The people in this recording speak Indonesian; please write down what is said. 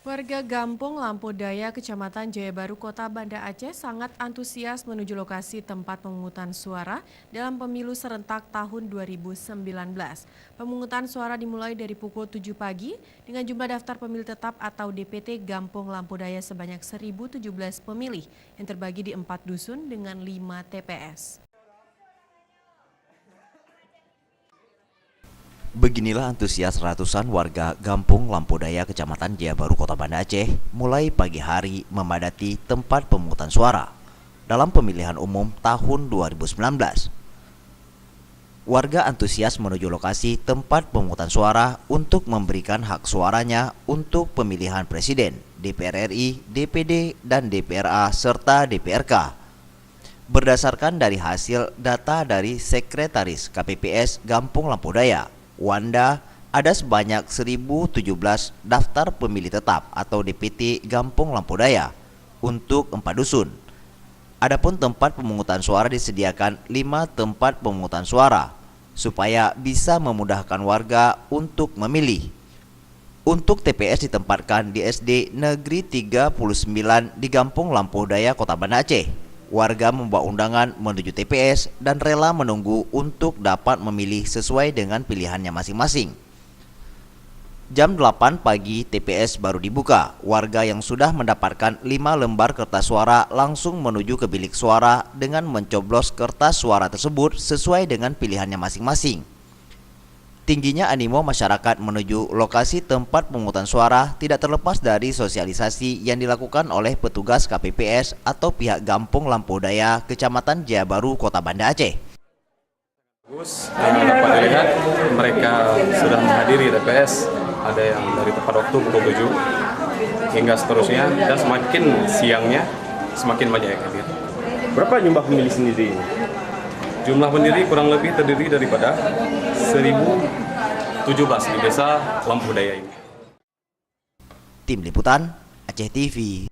Warga Gampung Lampu Daya, Kecamatan Jayabaru, Kota Banda Aceh sangat antusias menuju lokasi tempat pemungutan suara dalam pemilu serentak tahun 2019. Pemungutan suara dimulai dari pukul 7 pagi dengan jumlah daftar pemilih tetap atau DPT Gampung Lampu Daya sebanyak 1.017 pemilih yang terbagi di 4 dusun dengan 5 TPS. Beginilah antusias ratusan warga Gampung Lampu Daya, Kecamatan Jayabaru, Kota Banda Aceh, mulai pagi hari memadati tempat pemungutan suara dalam pemilihan umum tahun 2019. Warga antusias menuju lokasi tempat pemungutan suara untuk memberikan hak suaranya untuk pemilihan Presiden, DPR RI, DPD, dan DPRA, serta DPRK. Berdasarkan dari hasil data dari Sekretaris KPPS Gampung Lampu Daya, Wanda, ada sebanyak 1.017 daftar pemilih tetap atau DPT Gampung Lampu Daya untuk 4 dusun. Adapun tempat pemungutan suara disediakan 5 tempat pemungutan suara supaya bisa memudahkan warga untuk memilih. Untuk TPS ditempatkan di SD Negeri 39 di Gampung Lampu Daya, Kota Banda Aceh. Warga membawa undangan menuju TPS dan rela menunggu untuk dapat memilih sesuai dengan pilihannya masing-masing. Jam 8 pagi TPS baru dibuka. Warga yang sudah mendapatkan 5 lembar kertas suara langsung menuju ke bilik suara dengan mencoblos kertas suara tersebut sesuai dengan pilihannya masing-masing. Tingginya animo masyarakat menuju lokasi tempat pemungutan suara tidak terlepas dari sosialisasi yang dilakukan oleh petugas KPPS atau pihak Gampung Lampu Daya, Kecamatan Jayabaru, Kota Banda Aceh. Dapat dilihat mereka sudah menghadiri TPS, ada yang dari tepat waktu pukul 7 hingga seterusnya, dan semakin siangnya semakin banyak yang hadir. Berapa jumlah pemilih sendiri? Jumlah pendiri kurang lebih terdiri daripada 1.017 di desa Lampu Daya ini. Tim Liputan Aceh TV.